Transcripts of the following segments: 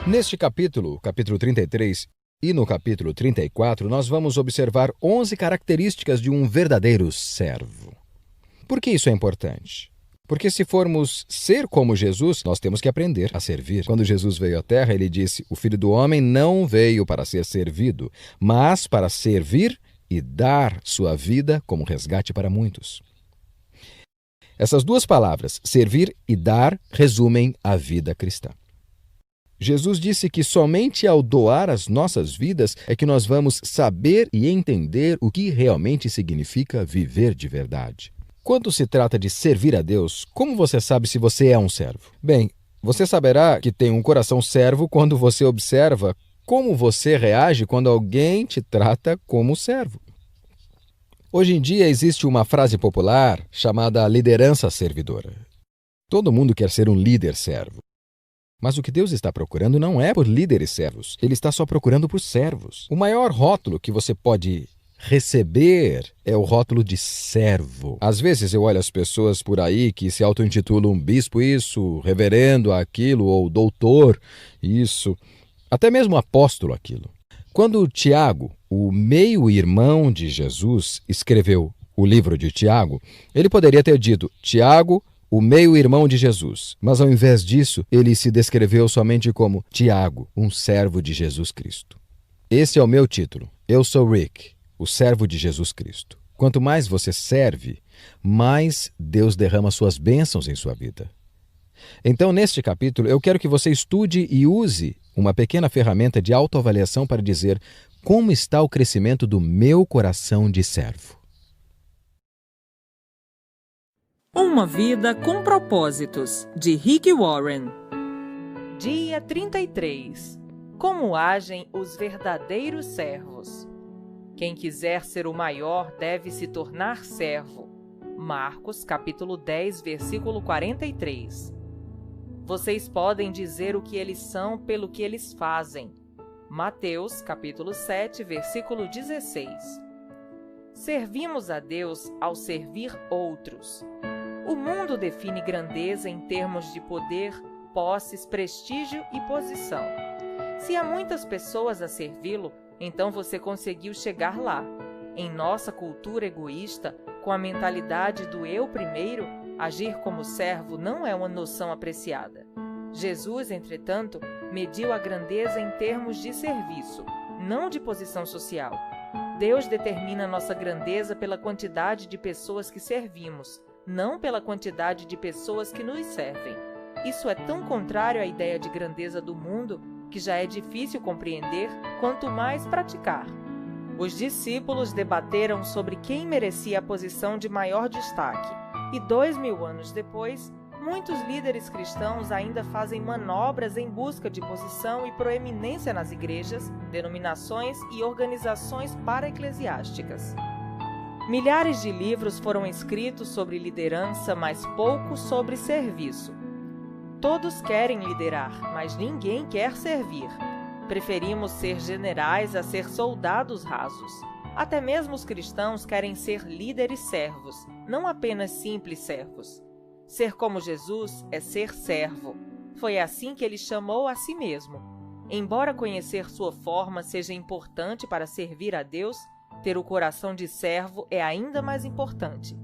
Neste capítulo 33, e no capítulo 34, nós vamos observar 11 características de um verdadeiro servo. Por que isso é importante? Porque se formos ser como Jesus, nós temos que aprender a servir. Quando Jesus veio à Terra, ele disse: o Filho do Homem não veio para ser servido, mas para servir e dar sua vida como resgate para muitos. Essas duas palavras, servir e dar, resumem a vida cristã. Jesus disse que somente ao doar as nossas vidas é que nós vamos saber e entender o que realmente significa viver de verdade. Quando se trata de servir a Deus, como você sabe se você é um servo? Bem, você saberá que tem um coração servo quando você observa como você reage quando alguém te trata como servo. Hoje em dia existe uma frase popular chamada liderança servidora. Todo mundo quer ser um líder servo. Mas o que Deus está procurando não é por líderes servos, Ele está só procurando por servos. O maior rótulo que você pode receber é o rótulo de servo. Às vezes eu olho as pessoas por aí que se auto-intitulam bispo isso, reverendo aquilo, ou doutor isso, até mesmo apóstolo aquilo. Quando Tiago, o meio-irmão de Jesus, escreveu o livro de Tiago, ele poderia ter dito: Tiago, o meio-irmão de Jesus. Mas ao invés disso, ele se descreveu somente como Tiago, um servo de Jesus Cristo. Esse é o meu título. Eu sou Rick, o servo de Jesus Cristo. Quanto mais você serve, mais Deus derrama suas bênçãos em sua vida. Então, neste capítulo, eu quero que você estude e use uma pequena ferramenta de autoavaliação para dizer como está o crescimento do meu coração de servo. Uma vida com propósitos, de Rick Warren. Dia 33. Como agem os verdadeiros servos? Quem quiser ser o maior deve se tornar servo. Marcos, capítulo 10, versículo 43. Vocês podem dizer o que eles são pelo que eles fazem. Mateus, capítulo 7, versículo 16. Servimos a Deus ao servir outros. O mundo define grandeza em termos de poder, posses, prestígio e posição. Se há muitas pessoas a servi-lo, então você conseguiu chegar lá. Em nossa cultura egoísta, com a mentalidade do eu primeiro, agir como servo não é uma noção apreciada. Jesus, entretanto, mediu a grandeza em termos de serviço, não de posição social. Deus determina nossa grandeza pela quantidade de pessoas que servimos, não pela quantidade de pessoas que nos servem. Isso é tão contrário à ideia de grandeza do mundo que já é difícil compreender, quanto mais praticar. Os discípulos debateram sobre quem merecia a posição de maior destaque, e 2000 anos depois, muitos líderes cristãos ainda fazem manobras em busca de posição e proeminência nas igrejas, denominações e organizações para-eclesiásticas. Milhares de livros foram escritos sobre liderança, mas poucos sobre serviço. Todos querem liderar, mas ninguém quer servir. Preferimos ser generais a ser soldados rasos. Até mesmo os cristãos querem ser líderes servos, não apenas simples servos. Ser como Jesus é ser servo. Foi assim que ele chamou a si mesmo. Embora conhecer sua forma seja importante para servir a Deus, ter o coração de servo é ainda mais importante.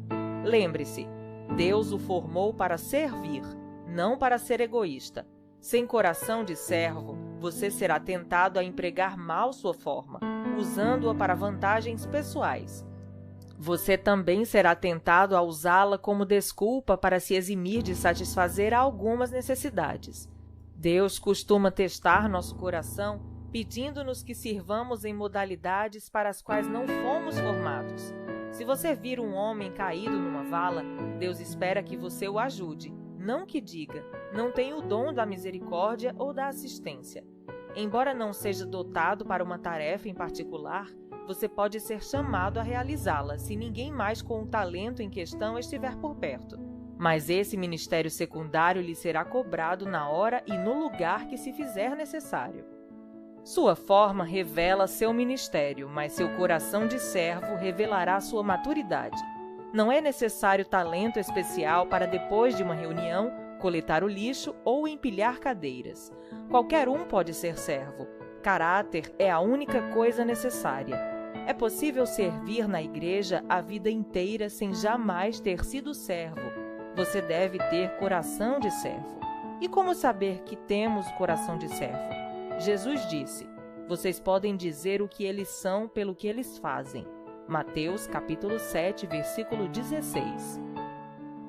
Lembre-se, Deus o formou para servir, não para ser egoísta. Sem coração de servo, você será tentado a empregar mal sua forma, usando-a para vantagens pessoais. Você também será tentado a usá-la como desculpa para se eximir de satisfazer algumas necessidades. Deus costuma testar nosso coração, pedindo-nos que sirvamos em modalidades para as quais não fomos formados. Se você vir um homem caído numa vala, Deus espera que você o ajude, não que diga, não tenho o dom da misericórdia ou da assistência. Embora não seja dotado para uma tarefa em particular, você pode ser chamado a realizá-la se ninguém mais com o talento em questão estiver por perto. Mas esse ministério secundário lhe será cobrado na hora e no lugar que se fizer necessário. Sua forma revela seu ministério, mas seu coração de servo revelará sua maturidade. Não é necessário talento especial para, depois de uma reunião, coletar o lixo ou empilhar cadeiras. Qualquer um pode ser servo. Caráter é a única coisa necessária. É possível servir na igreja a vida inteira sem jamais ter sido servo. Você deve ter coração de servo. E como saber que temos coração de servo? Jesus disse: vocês podem dizer o que eles são pelo que eles fazem. Mateus capítulo 7, versículo 16.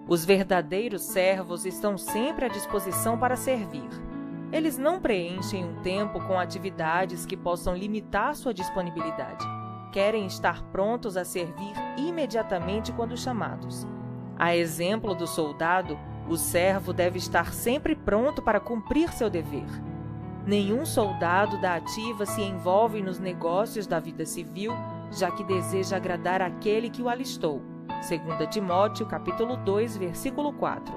Os verdadeiros servos estão sempre à disposição para servir. Eles não preenchem um tempo com atividades que possam limitar sua disponibilidade. Querem estar prontos a servir imediatamente quando chamados. A exemplo do soldado, o servo deve estar sempre pronto para cumprir seu dever. Nenhum soldado da ativa se envolve nos negócios da vida civil, já que deseja agradar aquele que o alistou. 2 Timóteo, capítulo 2, versículo 4.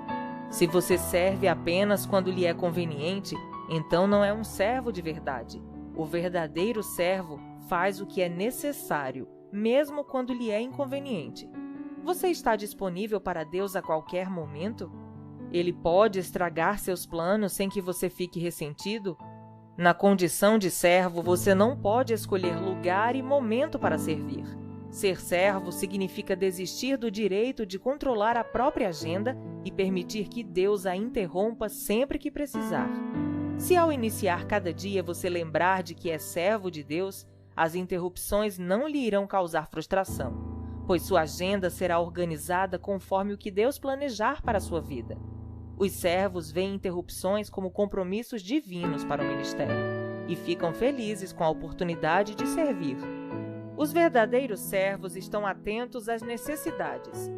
Se você serve apenas quando lhe é conveniente, então não é um servo de verdade. O verdadeiro servo faz o que é necessário, mesmo quando lhe é inconveniente. Você está disponível para Deus a qualquer momento? Ele pode estragar seus planos sem que você fique ressentido? Na condição de servo, você não pode escolher lugar e momento para servir. Ser servo significa desistir do direito de controlar a própria agenda e permitir que Deus a interrompa sempre que precisar. Se ao iniciar cada dia você lembrar de que é servo de Deus, as interrupções não lhe irão causar frustração, pois sua agenda será organizada conforme o que Deus planejar para a sua vida. Os servos veem interrupções como compromissos divinos para o ministério e ficam felizes com a oportunidade de servir. Os verdadeiros servos estão atentos às necessidades.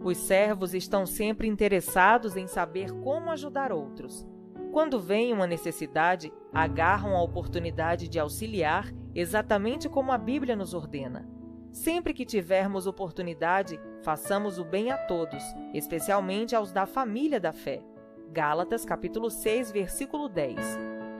Os servos estão sempre interessados em saber como ajudar outros. Quando vem uma necessidade, agarram a oportunidade de auxiliar, exatamente como a Bíblia nos ordena. Sempre que tivermos oportunidade, façamos o bem a todos, especialmente aos da família da fé. Gálatas, capítulo 6, versículo 10.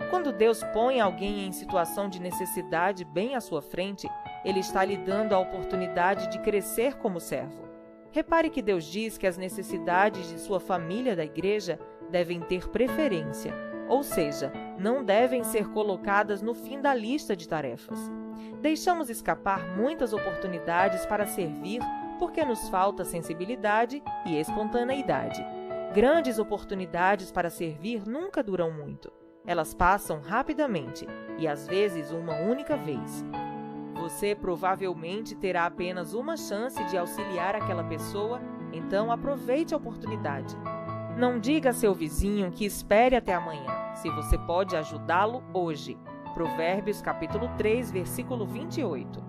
Quando Deus põe alguém em situação de necessidade bem à sua frente, Ele está lhe dando a oportunidade de crescer como servo. Repare que Deus diz que as necessidades de sua família da igreja devem ter preferência, ou seja, não devem ser colocadas no fim da lista de tarefas. Deixamos escapar muitas oportunidades para servir porque nos falta sensibilidade e espontaneidade. Grandes oportunidades para servir nunca duram muito. Elas passam rapidamente e às vezes uma única vez. Você provavelmente terá apenas uma chance de auxiliar aquela pessoa, então aproveite a oportunidade. Não diga a seu vizinho que espere até amanhã, se você pode ajudá-lo hoje. Provérbios capítulo 3, versículo 28.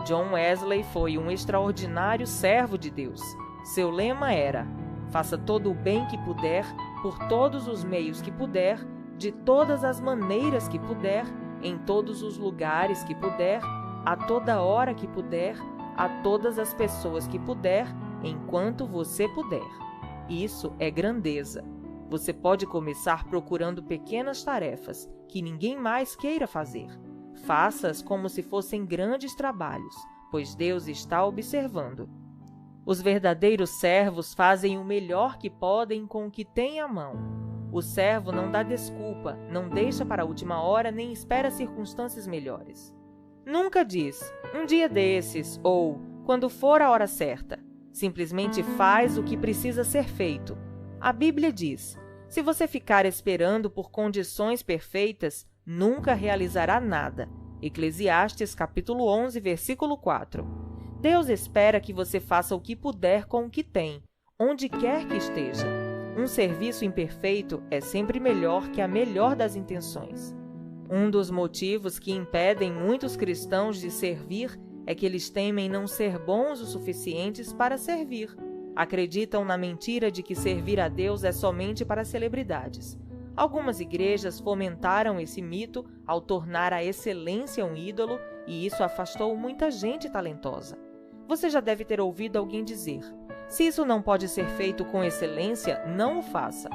John Wesley foi um extraordinário servo de Deus. Seu lema era: faça todo o bem que puder, por todos os meios que puder, de todas as maneiras que puder, em todos os lugares que puder, a toda hora que puder, a todas as pessoas que puder, enquanto você puder. Isso é grandeza. Você pode começar procurando pequenas tarefas que ninguém mais queira fazer. Faça-as como se fossem grandes trabalhos, pois Deus está observando. Os verdadeiros servos fazem o melhor que podem com o que têm à mão. O servo não dá desculpa, não deixa para a última hora nem espera circunstâncias melhores. Nunca diz, um dia desses, ou quando for a hora certa. Simplesmente faz o que precisa ser feito. A Bíblia diz: se você ficar esperando por condições perfeitas, nunca realizará nada. Eclesiastes capítulo 11, versículo 4. Deus espera que você faça o que puder com o que tem, onde quer que esteja. Um serviço imperfeito é sempre melhor que a melhor das intenções. Um dos motivos que impedem muitos cristãos de servir é que eles temem não ser bons o suficientes para servir. Acreditam na mentira de que servir a Deus é somente para celebridades. Algumas igrejas fomentaram esse mito ao tornar a excelência um ídolo, e isso afastou muita gente talentosa. Você já deve ter ouvido alguém dizer: se isso não pode ser feito com excelência, não o faça.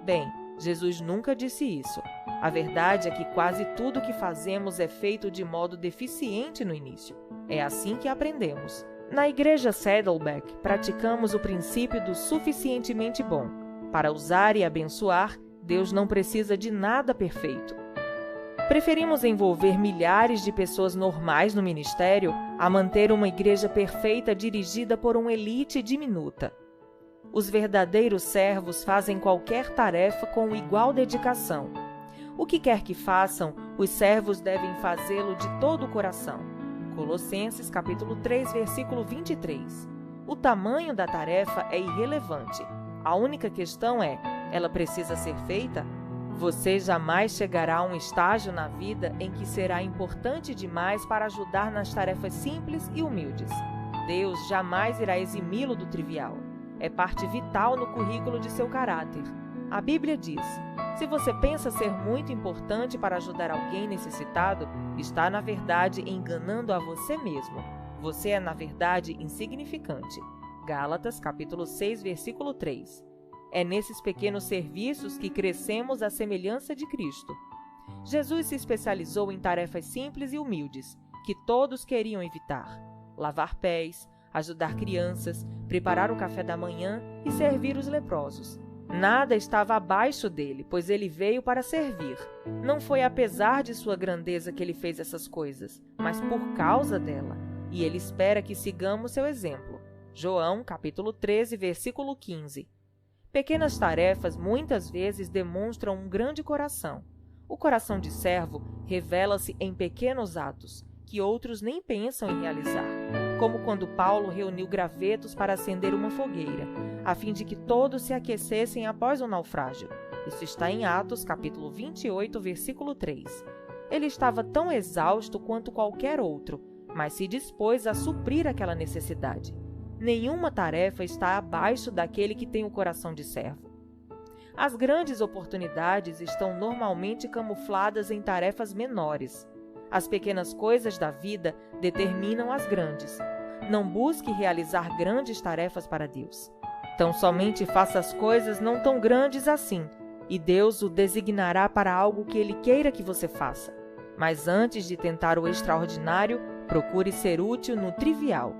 Bem, Jesus nunca disse isso. A verdade é que quase tudo que fazemos é feito de modo deficiente no início. É assim que aprendemos. Na igreja Saddleback, praticamos o princípio do suficientemente bom. Para usar e abençoar, Deus não precisa de nada perfeito. Preferimos envolver milhares de pessoas normais no ministério a manter uma igreja perfeita dirigida por uma elite diminuta. Os verdadeiros servos fazem qualquer tarefa com igual dedicação. O que quer que façam, os servos devem fazê-lo de todo o coração. Colossenses capítulo 3, versículo 23. O tamanho da tarefa é irrelevante. A única questão é, ela precisa ser feita? Você jamais chegará a um estágio na vida em que será importante demais para ajudar nas tarefas simples e humildes. Deus jamais irá eximi-lo do trivial. É parte vital no currículo de seu caráter. A Bíblia diz: se você pensa ser muito importante para ajudar alguém necessitado, está, na verdade, enganando a você mesmo. Você é, na verdade, insignificante. Gálatas, capítulo 6, versículo 3. É nesses pequenos serviços que crescemos à semelhança de Cristo. Jesus se especializou em tarefas simples e humildes, que todos queriam evitar: lavar pés, ajudar crianças, preparar o café da manhã e servir os leprosos. Nada estava abaixo dele, pois ele veio para servir. Não foi apesar de sua grandeza que ele fez essas coisas, mas por causa dela. E ele espera que sigamos seu exemplo. João, capítulo 13, versículo 15. Pequenas tarefas muitas vezes demonstram um grande coração. O coração de servo revela-se em pequenos atos, que outros nem pensam em realizar, como quando Paulo reuniu gravetos para acender uma fogueira, a fim de que todos se aquecessem após o naufrágio. Isso está em Atos, capítulo 28, versículo 3. Ele estava tão exausto quanto qualquer outro, mas se dispôs a suprir aquela necessidade. Nenhuma tarefa está abaixo daquele que tem o coração de servo. As grandes oportunidades estão normalmente camufladas em tarefas menores. As pequenas coisas da vida determinam as grandes. Não busque realizar grandes tarefas para Deus. Tão somente faça as coisas não tão grandes assim, e Deus o designará para algo que Ele queira que você faça. Mas antes de tentar o extraordinário, procure ser útil no trivial.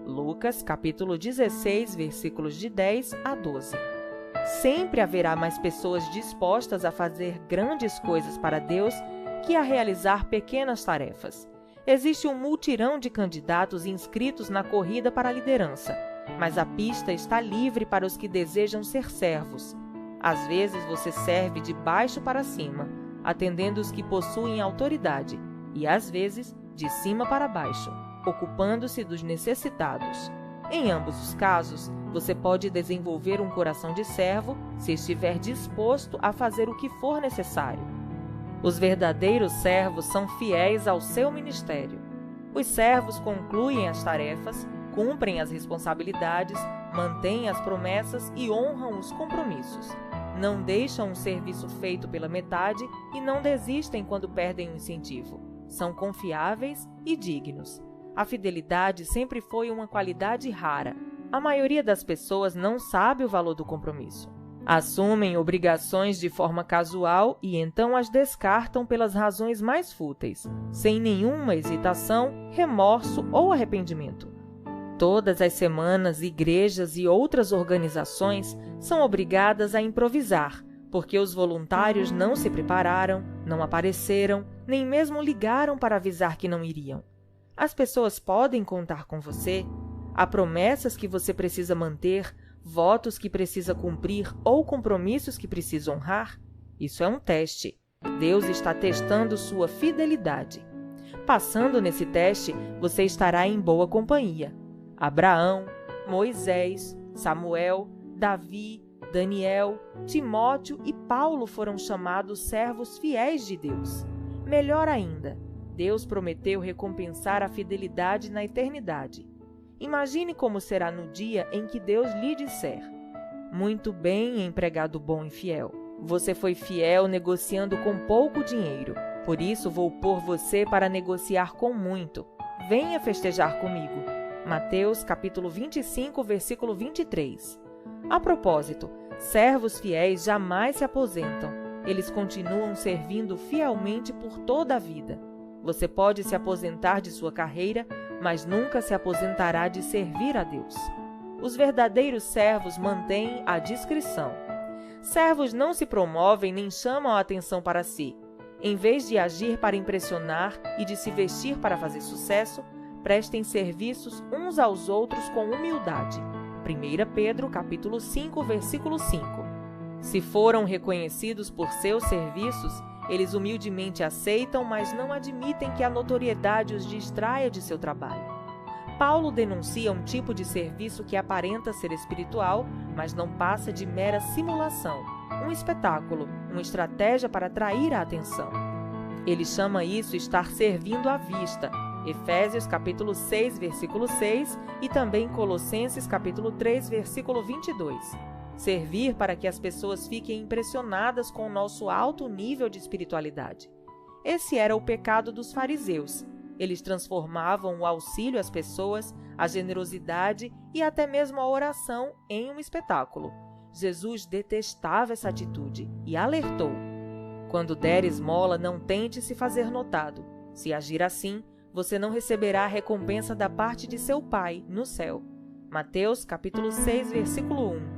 Lucas, capítulo 16, versículos de 10 a 12. Sempre haverá mais pessoas dispostas a fazer grandes coisas para Deus que a realizar pequenas tarefas. Existe um multirão de candidatos inscritos na corrida para a liderança, mas a pista está livre para os que desejam ser servos. Às vezes você serve de baixo para cima, atendendo os que possuem autoridade, e às vezes de cima para baixo, ocupando-se dos necessitados. Em ambos os casos, você pode desenvolver um coração de servo se estiver disposto a fazer o que for necessário. Os verdadeiros servos são fiéis ao seu ministério. Os servos concluem as tarefas, cumprem as responsabilidades, mantêm as promessas e honram os compromissos. Não deixam um serviço feito pela metade e não desistem quando perdem o incentivo. São confiáveis e dignos. A fidelidade sempre foi uma qualidade rara. A maioria das pessoas não sabe o valor do compromisso. Assumem obrigações de forma casual e então as descartam pelas razões mais fúteis, sem nenhuma hesitação, remorso ou arrependimento. Todas as semanas, igrejas e outras organizações são obrigadas a improvisar, porque os voluntários não se prepararam, não apareceram, nem mesmo ligaram para avisar que não iriam. As pessoas podem contar com você. Há promessas que você precisa manter, votos que precisa cumprir ou compromissos que precisa honrar. Isso é um teste. Deus está testando sua fidelidade. Passando nesse teste, você estará em boa companhia. Abraão, Moisés, Samuel, Davi, Daniel, Timóteo e Paulo foram chamados servos fiéis de Deus. Melhor ainda, Deus prometeu recompensar a fidelidade na eternidade. Imagine como será no dia em que Deus lhe disser: muito bem, empregado bom e fiel. Você foi fiel negociando com pouco dinheiro. Por isso vou pôr você para negociar com muito. Venha festejar comigo. Mateus capítulo 25, versículo 23. A propósito, servos fiéis jamais se aposentam. Eles continuam servindo fielmente por toda a vida. Você pode se aposentar de sua carreira, mas nunca se aposentará de servir a Deus. Os verdadeiros servos mantêm a discrição. Servos não se promovem nem chamam a atenção para si. Em vez de agir para impressionar e de se vestir para fazer sucesso, prestem serviços uns aos outros com humildade. 1 Pedro, capítulo 5, versículo 5. Se foram reconhecidos por seus serviços, eles humildemente aceitam, mas não admitem que a notoriedade os distraia de seu trabalho. Paulo denuncia um tipo de serviço que aparenta ser espiritual, mas não passa de mera simulação, um espetáculo, uma estratégia para atrair a atenção. Ele chama isso estar servindo à vista, Efésios capítulo 6, versículo 6 e também Colossenses capítulo 3, versículo 22. Servir para que as pessoas fiquem impressionadas com o nosso alto nível de espiritualidade. Esse era o pecado dos fariseus. Eles transformavam o auxílio às pessoas, a generosidade e até mesmo a oração em um espetáculo. Jesus detestava essa atitude e alertou: quando der esmola, não tente se fazer notado. Se agir assim, você não receberá a recompensa da parte de seu Pai no céu. Mateus capítulo 6, versículo 1.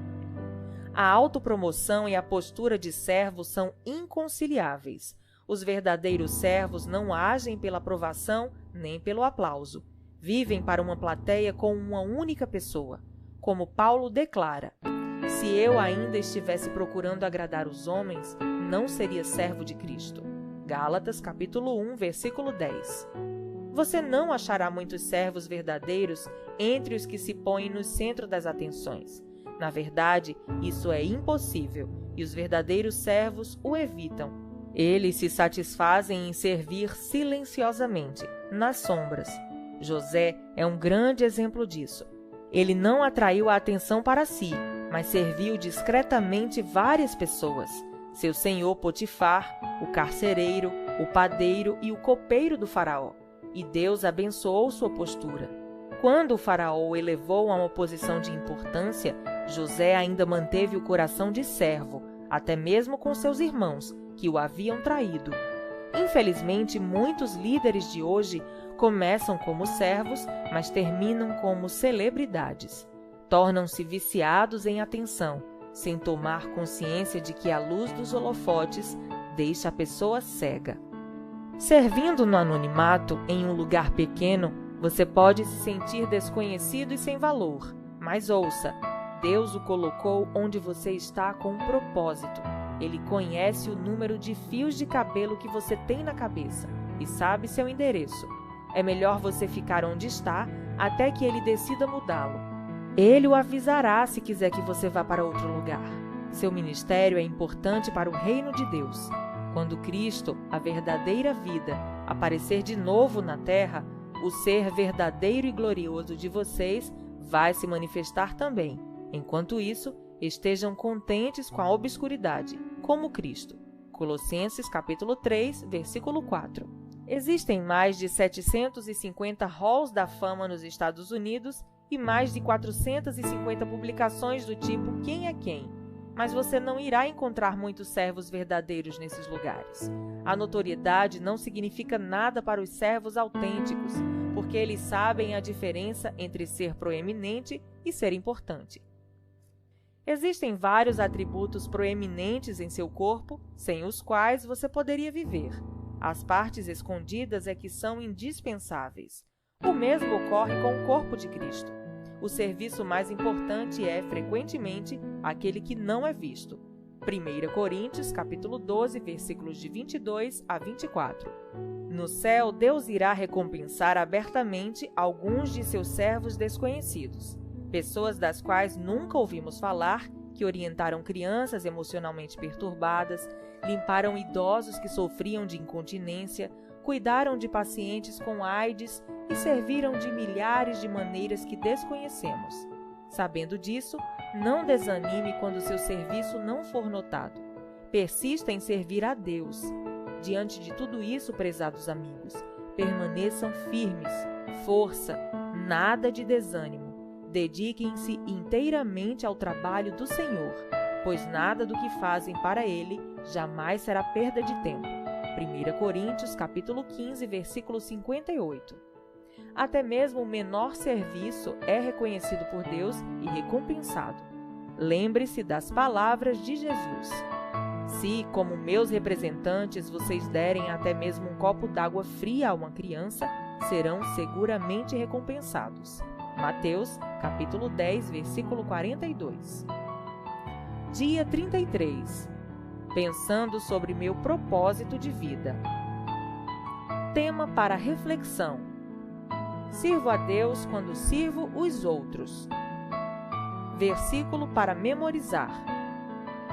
A autopromoção e a postura de servo são inconciliáveis. Os verdadeiros servos não agem pela aprovação nem pelo aplauso. Vivem para uma plateia com uma única pessoa. Como Paulo declara: se eu ainda estivesse procurando agradar os homens, não seria servo de Cristo. Gálatas capítulo 1, versículo 10. Você não achará muitos servos verdadeiros entre os que se põem no centro das atenções. Na verdade, isso é impossível, e os verdadeiros servos o evitam. Eles se satisfazem em servir silenciosamente, nas sombras. José é um grande exemplo disso. Ele não atraiu a atenção para si, mas serviu discretamente várias pessoas. Seu senhor Potifar, o carcereiro, o padeiro e o copeiro do faraó. E Deus abençoou sua postura. Quando o faraó o elevou a uma posição de importância, José ainda manteve o coração de servo, até mesmo com seus irmãos, que o haviam traído. Infelizmente, muitos líderes de hoje começam como servos, mas terminam como celebridades. Tornam-se viciados em atenção, sem tomar consciência de que a luz dos holofotes deixa a pessoa cega. Servindo no anonimato, em um lugar pequeno, você pode se sentir desconhecido e sem valor. Mas ouça, Deus o colocou onde você está com um propósito. Ele conhece o número de fios de cabelo que você tem na cabeça e sabe seu endereço. É melhor você ficar onde está até que ele decida mudá-lo. Ele o avisará se quiser que você vá para outro lugar. Seu ministério é importante para o reino de Deus. Quando Cristo, a verdadeira vida, aparecer de novo na terra, o ser verdadeiro e glorioso de vocês vai se manifestar também. Enquanto isso, estejam contentes com a obscuridade, como Cristo. Colossenses capítulo 3, versículo 4. Existem mais de 750 halls da fama nos Estados Unidos e mais de 450 publicações do tipo Quem é Quem? Mas você não irá encontrar muitos servos verdadeiros nesses lugares. A notoriedade não significa nada para os servos autênticos, porque eles sabem a diferença entre ser proeminente e ser importante. Existem vários atributos proeminentes em seu corpo, sem os quais você poderia viver. As partes escondidas é que são indispensáveis. O mesmo ocorre com o corpo de Cristo. O serviço mais importante é, frequentemente, aquele que não é visto. 1 Coríntios, capítulo 12, versículos de 22 a 24. No céu, Deus irá recompensar abertamente alguns de seus servos desconhecidos. Pessoas das quais nunca ouvimos falar, que orientaram crianças emocionalmente perturbadas, limparam idosos que sofriam de incontinência, cuidaram de pacientes com AIDS e serviram de milhares de maneiras que desconhecemos. Sabendo disso, não desanime quando seu serviço não for notado. Persista em servir a Deus. Diante de tudo isso, prezados amigos, permaneçam firmes, força, nada de desânimo. Dediquem-se inteiramente ao trabalho do Senhor, pois nada do que fazem para Ele jamais será perda de tempo. 1 Coríntios, capítulo 15, versículo 58. Até mesmo o menor serviço é reconhecido por Deus e recompensado. Lembre-se das palavras de Jesus. Se, como meus representantes, vocês derem até mesmo um copo d'água fria a uma criança, serão seguramente recompensados. Mateus, capítulo 10, versículo 42. Dia 33. Pensando sobre meu propósito de vida. Tema para reflexão: sirvo a Deus quando sirvo os outros. Versículo para memorizar: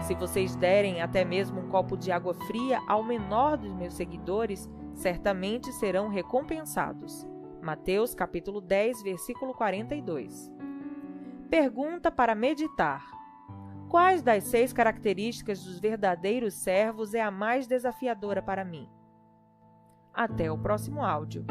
se vocês derem até mesmo um copo de água fria ao menor dos meus seguidores, certamente serão recompensados. Mateus capítulo 10, versículo 42. Pergunta para meditar: quais das 6 características dos verdadeiros servos é a mais desafiadora para mim? Até o próximo áudio.